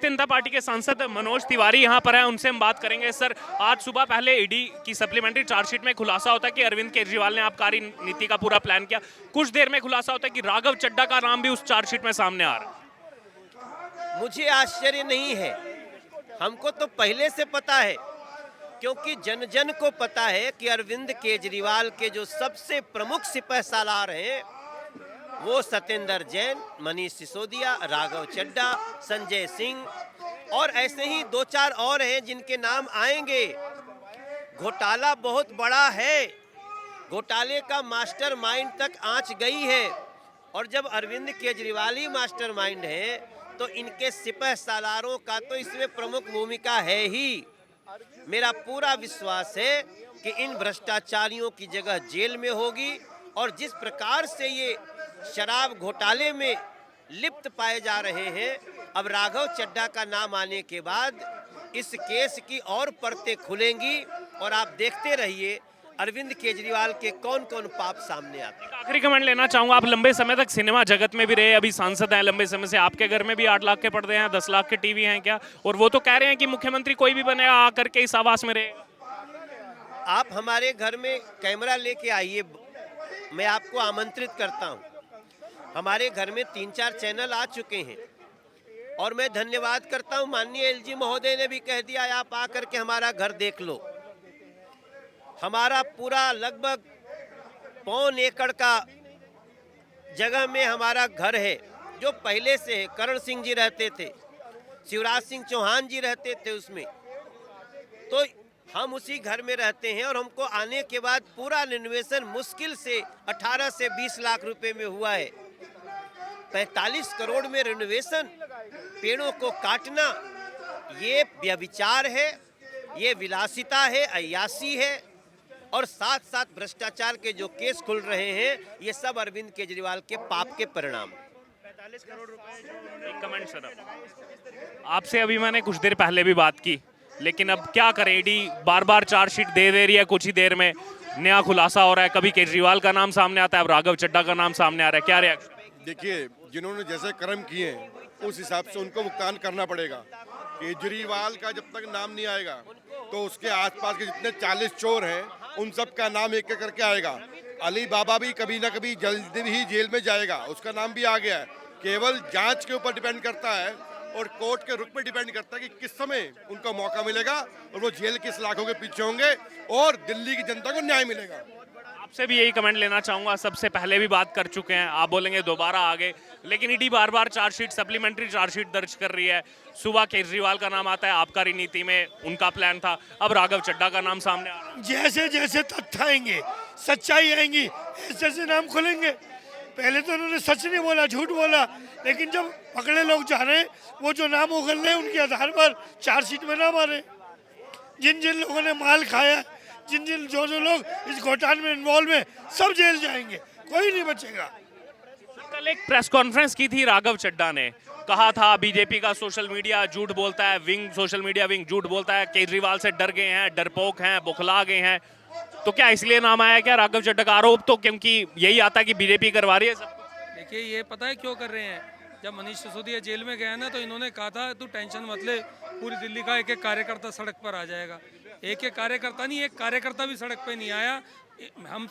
जनता party के सांसद मनोज तिवारी यहाँ पर हैं, उनसे हम बात करेंगे। सर, आज सुबह पहले ईडी की सप्लीमेंट्री चार्जशीट में खुलासा होता है कि अरविंद केजरीवाल ने आबकारी नीति का पूरा प्लान किया। कुछ देर में खुलासा होता है कि राघव चड्ढा का नाम भी उस चार्जशीट में सामने आ रहा है। मुझे आश्चर्य नहीं है, हमको तो पहले से पता है, क्योंकि जन जन को पता है कि अरविंद केजरीवाल के जो सबसे प्रमुख सिपहसालार हैं वो सत्येंद्र जैन, मनीष सिसोदिया, राघव चड्ढा, संजय सिंह और ऐसे ही दो चार और हैं जिनके नाम आएंगे। घोटाला बहुत बड़ा है, घोटाले का मास्टरमाइंड तक आंच गई है और जब अरविंद केजरीवाल ही मास्टरमाइंड है तो इनके सिपहसालारों का तो इसमें प्रमुख भूमिका है ही। मेरा पूरा विश्वास है कि इन भ्रष्टाचारियों की जगह जेल में होगी और जिस प्रकार से ये शराब घोटाले में लिप्त पाए जा रहे हैं, अब राघव चड्ढा का नाम आने के बाद इस केस की और परतें खुलेंगी और आप देखते रहिए अरविंद केजरीवाल के कौन कौन पाप सामने आते हैं। आखिरी कमेंट लेना चाहूंगा, आप लंबे समय तक सिनेमा जगत में भी रहे, अभी सांसद हैं लंबे समय से, आपके घर में भी 8 लाख के पर्दे हैं, 10 लाख के टीवी हैं क्या? और वो तो कह रहे हैं कि मुख्यमंत्री कोई भी बनेगा आकर के इस आवास में रहेगा। आप हमारे घर में कैमरा लेके आइए, मैं आपको आमंत्रित करता हूं। हमारे घर में 3-4 चैनल आ चुके हैं और मैं धन्यवाद करता हूं, माननीय एलजी महोदय ने भी कह दिया आप आकर के हमारा घर देख लो। हमारा पूरा लगभग 1.25 एकड़ का जगह में हमारा घर है जो पहले से है। करण सिंह जी रहते थे, शिवराज सिंह चौहान जी रहते थे उसमें, तो हम उसी घर में रहते हैं और हमको आने के बाद पूरा रिनोवेशन मुश्किल से 18 से 20 लाख रुपए में हुआ है। 45 करोड़ में रिनोवेशन, पेड़ों को काटना, ये व्यभिचार है, ये विलासिता है, अय्यासी है और साथ साथ भ्रष्टाचार के जो केस खुल रहे हैं ये सब अरविंद केजरीवाल के पाप के परिणाम। 45 करोड़ रुपए। एक कमेंट सर, आपसे अभी मैंने कुछ देर पहले भी बात की, लेकिन अब क्या करें, ईडी बार बार चार्जशीट दे रही है, कुछ ही देर में नया खुलासा हो रहा है, कभी केजरीवाल का नाम सामने आता है, अब राघव चड्ढा का नाम सामने आ रहा है, क्या रिएक्शन? देखिए, जिन्होंने जैसे कर्म किए उस हिसाब से उनको भुगतान करना पड़ेगा। केजरीवाल का जब तक नाम नहीं आएगा तो उसके आसपास के जितने 40 चोर हैं उन सब का नाम एक एक करके आएगा। अली बाबा भी कभी ना कभी जल्दी ही जेल में जाएगा, उसका नाम भी आ गया है। केवल जांच के ऊपर डिपेंड करता है और कोर्ट के रुख पे डिपेंड करता है कि किस समय उनको मौका मिलेगा और वो जेल किस लाखों के पीछे होंगे और दिल्ली की जनता को न्याय मिलेगा। आपसे भी यही कमेंट लेना चाहूंगा, सबसे पहले भी बात कर चुके हैं, आप बोलेंगे दोबारा आगे, लेकिन ईडी बार बार चार्जशीट, सप्लीमेंट्री चार्जशीट दर्ज कर रही है। सुबह केजरीवाल का नाम आता है, आबकारी नीति में उनका प्लान था, अब राघव चड्ढा का नाम सामने आ रहा है। जैसे जैसे तथ्य आएंगे, सच्चाई आएंगी, ऐसे ऐसे नाम खुलेंगे। पहले तो उन्होंने सच नहीं बोला, झूठ बोला, लेकिन जब पकड़े लोग जा रहे हैं वो जो नाम उगल रहे हैं उनके आधार पर चार्जशीट में नाम आ रहे हैं। जिन जिन लोगों ने माल खाया, जिन जिन जो लोग इस घोटाले में इन्वॉल्व हैं, सब जेल जाएंगे, कोई नहीं बचेगा। कल एक प्रेस कॉन्फ्रेंस की थी राघव चड्ढा ने, कहा था बीजेपी का सोशल मीडिया झूठ बोलता है, विंग सोशल मीडिया विंग झूठ बोलता है, केजरीवाल से डर गए हैं, डरपोक हैं, बुखला गए हैं। तो क्या इसलिए नाम आया क्या राघव चड्ढा का? आरोप तो क्योंकि यही आता है कि बीजेपी करवा रही है सब कुछ। देखिए, ये पता है क्यों कर रहे हैं? जब मनीष सिसोदिया जेल में गया ना तो इन्होंने कहा था तू टेंशन मत ले, पूरी दिल्ली का एक एक कार्यकर्ता सड़क पर आ जाएगा। एक एक कार्यकर्ता नहीं, एक कार्यकर्ता भी सड़क पे नहीं आया।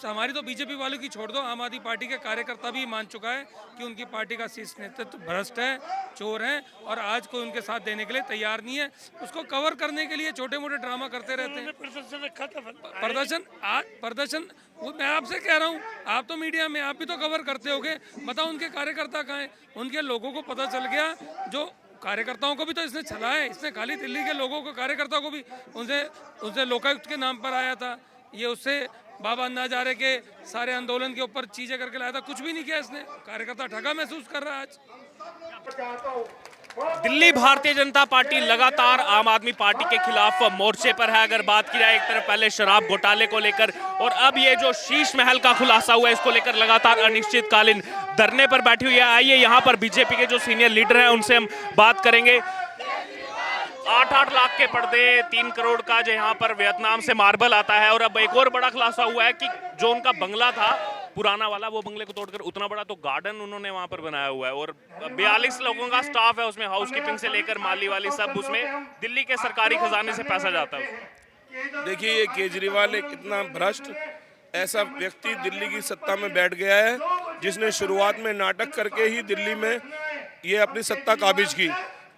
हमारी तो बीजेपी वालों की छोड़ दो, आम आदमी पार्टी के कार्यकर्ता भी मान चुका है कि उनकी पार्टी का शीर्ष नेतृत्व भ्रष्ट है, चोर हैं और आज कोई उनके साथ देने के लिए तैयार नहीं है। उसको कवर करने के लिए छोटे मोटे ड्रामा करते रहते हैं। प्रदर्शन वो मैं आपसे कह रहा हूँ, आप तो मीडिया में आप भी तो कवर करते होगे, बताओ उनके कार्यकर्ता कहाँ हैं? उनके लोगों को पता चल गया, जो कार्यकर्ताओं को भी तो इसने छला है, इसने खाली दिल्ली के लोगों को, कार्यकर्ताओं को भी उनसे लोकायुक्त के नाम पर आया था, ये उससे बाबा अन्ना हजारे के सारे आंदोलन के ऊपर चीजें करके लाया था, कुछ भी नहीं किया इसने। कार्यकर्ता ठगा महसूस कर रहा है आज। दिल्ली भारतीय जनता पार्टी लगातार आम आदमी पार्टी के खिलाफ मोर्चे पर है। अगर बात की जाए, एक तरफ पहले शराब घोटाले को लेकर और अब ये जो शीश महल का खुलासा हुआ है इसको लेकर लगातार अनिश्चितकालीन धरने पर बैठी हुई है। आइए यहाँ पर बीजेपी के जो सीनियर लीडर हैं उनसे हम बात करेंगे। 8-8 लाख के पर्दे, 3 करोड़ का जो यहाँ पर वियतनाम से मार्बल आता है और अब एक और बड़ा खुलासा हुआ है कि जो उनका बंगला था पुराना वाला वो बंगले को तोड़कर उतना बड़ा तो गार्डन उन्होंने वहां पर बनाया हुआ है, और 42 लोगों का स्टाफ है उसमें, हाउसकीपिंग से लेकर माली वाली सब, उसमें दिल्ली के सरकारी खजाने से पैसा जाता है। देखिए, ये केजरीवाल एक इतना भ्रष्ट ऐसा व्यक्ति दिल्ली की सत्ता में बैठ गया है, जिसने शुरुआत में नाटक करके ही दिल्ली में ये अपनी सत्ता काबिज की।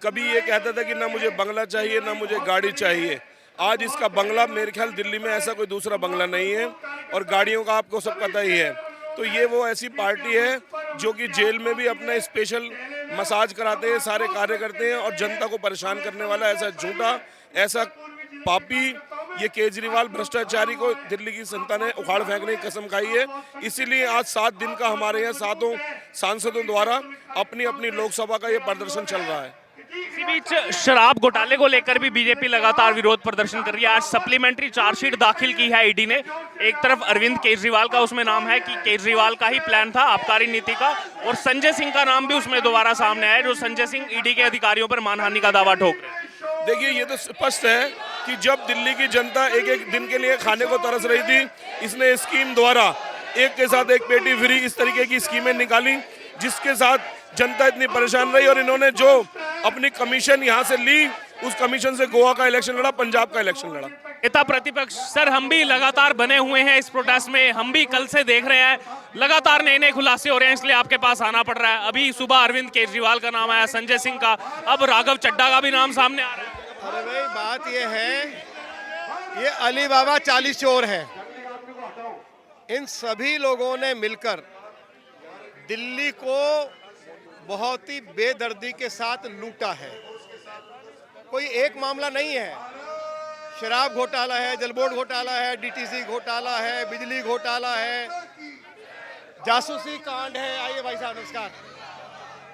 कभी ये कहता था कि ना मुझे बंगला चाहिए ना मुझे गाड़ी चाहिए, आज इसका बंगला, मेरे ख्याल दिल्ली में ऐसा कोई दूसरा बंगला नहीं है, और गाड़ियों का आपको सब पता ही है। तो ये वो ऐसी पार्टी है जो कि जेल में भी अपना स्पेशल मसाज कराते हैं, सारे कार्य करते हैं, और जनता को परेशान करने वाला ऐसा झूठा, ऐसा पापी ये केजरीवाल भ्रष्टाचारी को दिल्ली की जनता ने उखाड़ फेंकने की कसम खाई है। इसीलिए आज 7 दिन का हमारे यहाँ 7 सांसदों द्वारा अपनी अपनी लोकसभा का ये प्रदर्शन चल रहा है। इसी बीच शराब घोटाले को लेकर भी बीजेपी लगातार विरोध प्रदर्शन कर रही है। आज सप्लीमेंट्री चार्जशीट दाखिल की है ईडी ने। एक तरफ अरविंद केजरीवाल का उसमें नाम है कि केजरीवाल का ही प्लान था आबकारी नीति का, और संजय सिंह का नाम भी उसमें दोबारा सामने आया, जो संजय सिंह ईडी के अधिकारियों पर मानहानि का दावा ठोक रहे हैं। देखिए, ये तो स्पष्ट है कि जब दिल्ली की जनता एक एक दिन के लिए खाने को तरस रही थी, इसने स्कीम द्वारा एक के साथ एक पेटी फ्री इस तरीके की स्कीमें निकाली, जिसके साथ जनता इतनी परेशान रही, और इन्होंने जो अपनी कमीशन यहाँ से ली, उस कमीशन से गोवा का इलेक्शन लड़ा, पंजाब का इलेक्शन लड़ा। नेता प्रतिपक्ष सर, हम भी लगातार बने हुए हैं इस प्रोटेस्ट में, हम भी कल से देख रहे हैं लगातार नए नए खुलासे हो रहे हैं, इसलिए आपके पास आना पड़ रहा है। अभी सुबह अरविंद केजरीवाल का नाम आया, संजय सिंह का, अब राघव चड्ढा का भी नाम सामने आ रहा है। अरे भाई, बात ये है, ये अली बाबा 40 चोर हैं। इन सभी लोगों ने मिलकर दिल्ली को बहुत ही बेदर्दी के साथ लूटा है। कोई एक मामला नहीं है, शराब घोटाला है, जल बोर्ड घोटाला है, डीटीसी घोटाला है, बिजली घोटाला है, जासूसी कांड है। आइए भाई साहब, नमस्कार।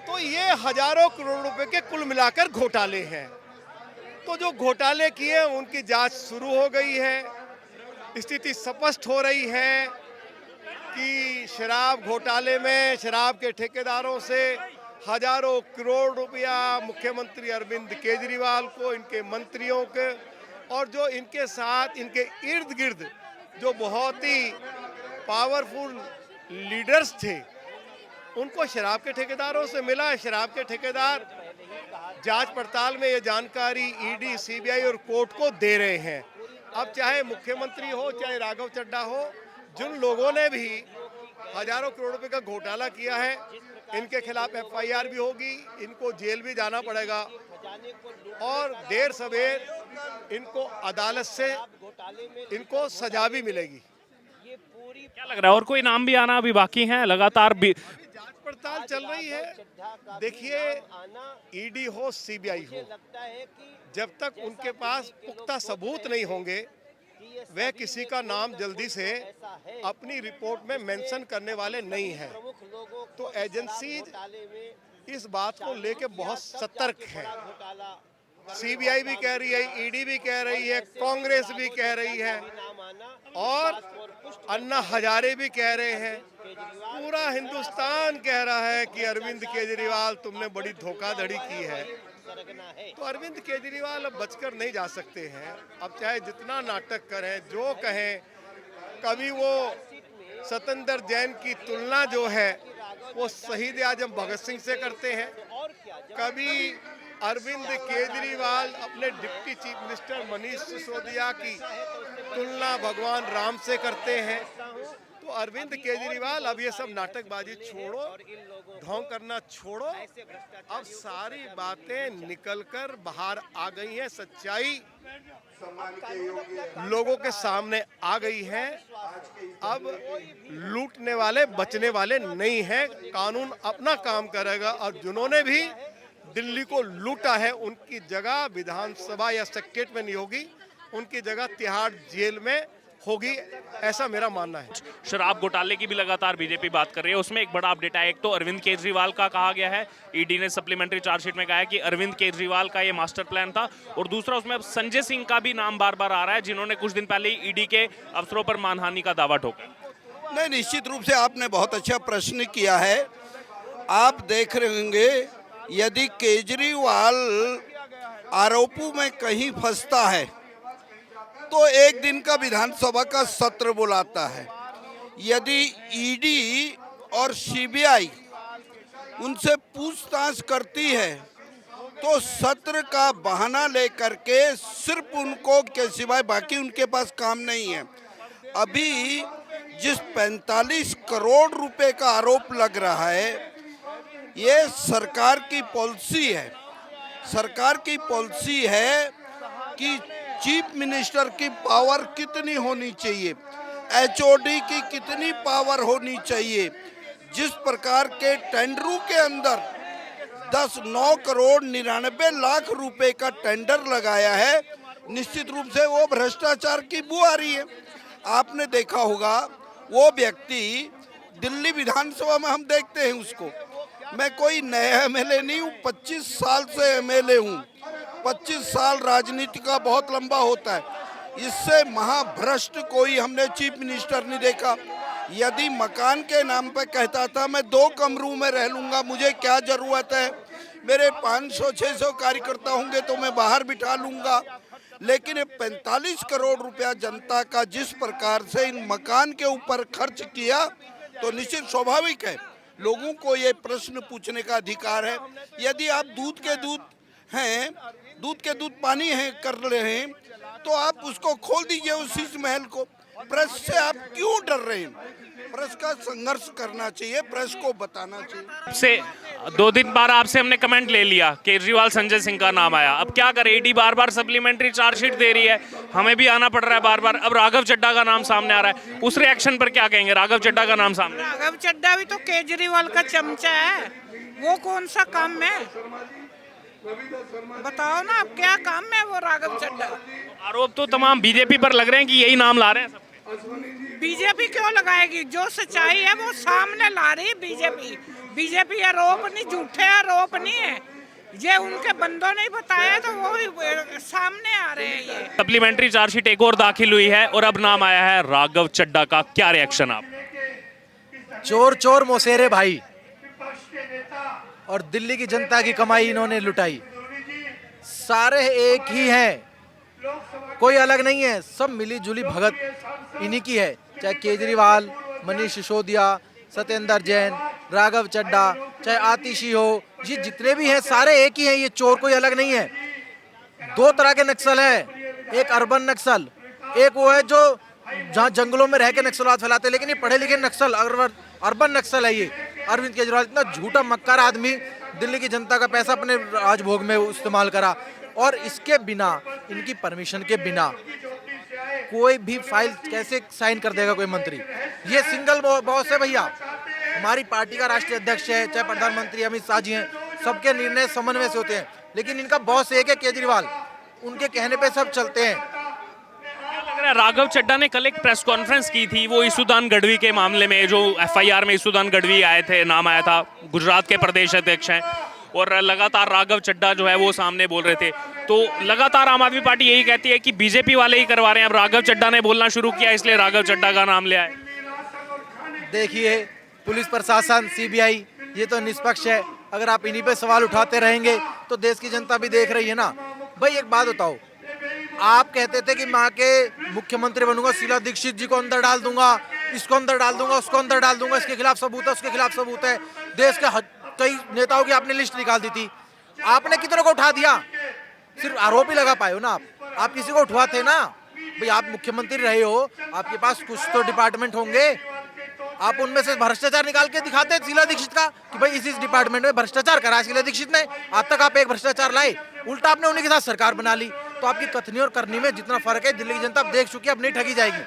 तो ये हजारों करोड़ रुपए के कुल मिलाकर घोटाले हैं। तो जो घोटाले किए उनकी जांच शुरू हो गई है। स्थिति स्पष्ट हो रही है कि शराब घोटाले में शराब के ठेकेदारों से हजारों करोड़ रुपया मुख्यमंत्री अरविंद केजरीवाल को, इनके मंत्रियों के, और जो इनके साथ इनके इर्द गिर्द जो बहुत ही पावरफुल लीडर्स थे, उनको शराब के ठेकेदारों से मिला है। शराब के ठेकेदार जांच पड़ताल में ये जानकारी ईडी, सीबीआई और कोर्ट को दे रहे हैं। अब चाहे मुख्यमंत्री हो, चाहे राघव चड्ढा हो, जिन लोगों ने भी हजारों करोड़ रुपए का घोटाला किया है, इनके खिलाफ एफआईआर भी होगी, इनको जेल भी जाना पड़ेगा, और देर सवेर इनको अदालत से इनको सजा भी मिलेगी। क्या लग रहा है, और कोई नाम भी आना अभी बाकी है? लगातार भी जांच पड़ताल चल रही है। देखिए, ईडी हो, सीबीआई हो, जब तक उनके पास पुख्ता सबूत नहीं होंगे, वह किसी का नाम जल्दी से अपनी रिपोर्ट में मेंशन करने वाले नहीं हैं। तो एजेंसीज इस बात को लेके बहुत सतर्क है। सीबीआई भी कह रही है, ईडी भी कह रही है, कांग्रेस भी कह रही है, और अन्ना हजारे भी कह रहे हैं। पूरा हिंदुस्तान कह रहा है कि अरविंद केजरीवाल, तुमने बड़ी धोखाधड़ी की है। तो अरविंद केजरीवाल अब बचकर नहीं जा सकते हैं। अब चाहे जितना नाटक करें, जो कहें, कभी वो सत्येंद्र जैन की तुलना जो है वो शहीद आजम भगत सिंह से करते हैं, कभी अरविंद केजरीवाल अपने deputy chief minister Manish Sisodia की तुलना भगवान राम से करते हैं। तो अरविंद केजरीवाल, अब ये सब नाटकबाजी छोड़ो, ढोंग करना छोड़ो, अब सारी बातें निकलकर बाहर आ गई हैं, सच्चाई लोगों के सामने आ गई है। अब लूटने वाले बचने वाले नहीं हैं, कानून अपना काम करेगा, और जिन्होंने भी दिल्ली को लूटा है उनकी जगह विधानसभा या सेक्रेटरीट में नहीं होगी, उनकी जगह तिहाड़ जेल में होगी, ऐसा मेरा मानना है। शराब घोटाले की भी लगातार बीजेपी बात कर रही है, उसमें एक बड़ा अपडेट है। एक तो अरविंद केजरीवाल का कहा गया है, ईडी ने सप्लीमेंट्री चार्जशीट में कहा है कि अरविंद केजरीवाल का ये मास्टर प्लान था, और दूसरा उसमें अब संजय सिंह का भी नाम बार बार आ रहा है, जिन्होंने कुछ दिन पहले ईडी के अफसरों पर मानहानि का दावा ठोका। नहीं, निश्चित रूप से आपने बहुत अच्छा प्रश्न किया है। आप देख रहे होंगे, यदि केजरीवाल आरोपों में कहीं फंसता है तो एक दिन का विधानसभा का सत्र बुलाता है। यदि ईडी और सीबीआई उनसे पूछताछ करती है तो सत्र का बहाना लेकर के सिर्फ उनको के सिवाय बाकी उनके पास काम नहीं है। अभी जिस 45 करोड़ रुपए का आरोप लग रहा है, ये सरकार की पॉलिसी है। सरकार की पॉलिसी है कि चीफ मिनिस्टर की पावर कितनी होनी चाहिए, एचओडी की कितनी पावर होनी चाहिए। जिस प्रकार के टेंडरों के अंदर 9 करोड़ 99 लाख रुपए का टेंडर लगाया है, निश्चित रूप से वो भ्रष्टाचार की बू आ रही है। आपने देखा होगा वो व्यक्ति दिल्ली विधानसभा में हम देखते हैं उसको। मैं कोई नया एमएलए नहीं हूँ, 25 साल से एमएलए हूँ। 25 साल राजनीति का बहुत लंबा होता है, इससे महाभ्रष्ट कोई हमने चीफ मिनिस्टर नहीं देखा। यदि मकान के नाम पे कहता था मैं 2 कमरों में रह लूँगा, मुझे क्या ज़रूरत है, मेरे 500-600 कार्यकर्ता होंगे तो मैं बाहर बिठा लूँगा। लेकिन ये 45 करोड़ रुपया जनता का जिस प्रकार से इन मकान के ऊपर खर्च किया, तो निश्चित स्वाभाविक है लोगों को ये प्रश्न पूछने का अधिकार है। यदि आप दूध के दूध पानी है कर रहे हैं तो आप उसको खोल दीजिए उस शीश महल को। प्रेस से आप क्यों डर रहे हैं? प्रेस का संघर्ष करना चाहिए, प्रेस को बताना चाहिए। से 2 दिन बाद आपसे हमने कमेंट ले लिया, केजरीवाल संजय सिंह का नाम आया। अब क्या करें, ईडी बार बार सप्लीमेंट्री चार्जशीट दे रही है, हमें भी आना पड़ रहा है बार बार। अब राघव चड्ढा का नाम सामने आ रहा है, उस रिएक्शन पर क्या कहेंगे? राघव चड्ढा का नाम सामने, राघव चड्ढा भी तो केजरीवाल का चमचा है, वो कौन सा काम है बताओ ना, अब क्या काम है वो राघव चड्ढा? आरोप तो तमाम बीजेपी पर लग रहे हैं कि यही नाम ला रहे हैं। बीजेपी क्यों लगाएगी? जो सच्चाई है वो सामने ला रही बीजेपी। बीजेपी आरोप नहीं, झूठे आरोप नहीं है, ये उनके बंदों ने बताया तो वो सामने आ रहे हैं। ये सप्लीमेंट्री चार्जशीट एक और दाखिल हुई है और अब नाम आया है राघव चड्ढा का। क्या रिएक्शन आप? चोर चोर मौसेरे भाई, और दिल्ली की जनता की कमाई इन्होंने लुटाई। सारे एक ही हैं, कोई अलग नहीं है, सब मिली जुली भगत इन्हीं की है। चाहे केजरीवाल, मनीष सिसोदिया, सत्येंद्र जैन, राघव चड्ढा, चाहे आतिशी हो, ये जितने भी हैं सारे एक ही हैं। ये चोर कोई अलग नहीं है। 2 तरह के नक्सल है, एक अर्बन नक्सल, एक वो है जो जहाँ जंगलों में रह के नक्सलवाद फैलाते, लेकिन ये पढ़े लिखे नक्सल अर्बन नक्सल है। ये अरविंद केजरीवाल इतना झूठा मक्कार आदमी, दिल्ली की जनता का पैसा अपने राजभोग में इस्तेमाल करा, और इसके बिना, इनकी परमिशन के बिना कोई भी फाइल कैसे साइन कर देगा कोई मंत्री? ये सिंगल बॉस है भैया। हमारी पार्टी का राष्ट्रीय अध्यक्ष है, चाहे प्रधानमंत्री अमित शाह जी हैं, सबके निर्णय समन्वय से होते हैं, लेकिन इनका बॉस एक है केजरीवाल, उनके कहने पे सब चलते हैं। राघव चड्ढा ने कल एक प्रेस कॉन्फ्रेंस की थी, वो ईसूदान गढ़वी के मामले में, जो एफआईआर में ईसूदान गढ़वी आए थे, नाम आया था, गुजरात के प्रदेश अध्यक्ष हैं, और लगातार राघव चड्ढा जो है वो सामने बोल रहे थे। तो लगातार आम आदमी पार्टी यही कहती है कि बीजेपी वाले ही करवा रहे हैं। अब राघव चड्ढा ने बोलना शुरू किया, इसलिए राघव चड्ढा का नाम ले आए। देखिए, पुलिस प्रशासन, सीबीआई, ये तो निष्पक्ष है। अगर आप इन्हीं पे सवाल उठाते रहेंगे तो देश की जनता भी देख रही है ना। भाई एक बात बताओ, आप कहते थे कि मैं के मुख्यमंत्री बनूंगा, शीला दीक्षित जी को अंदर डाल दूंगा, इसको अंदर डाल दूंगा, उसको अंदर डाल दूंगा, इसके खिलाफ सबूत है, उसके खिलाफ सबूत है। देश के कई नेताओं की आपने लिस्ट निकाल दी थी, आपने कितनों को उठा दिया? सिर्फ आरोप ही लगा पाए हो ना आप किसी को उठवाते ना। भाई आप मुख्यमंत्री रहे हो, आपके पास कुछ तो डिपार्टमेंट होंगे, आप उनमें से भ्रष्टाचार निकाल के दिखाते शीला दीक्षित का कि भाई इस डिपार्टमेंट में भ्रष्टाचार करा शीला दीक्षित ने। आज तक आप एक भ्रष्टाचार लाए, उल्टा आपने उन्हीं के साथ सरकार बना ली। तो आपकी कथनी और करनी में जितना फर्क है दिल्ली की जनता अब देख चुकी है, अब नहीं ठगी जाएगी।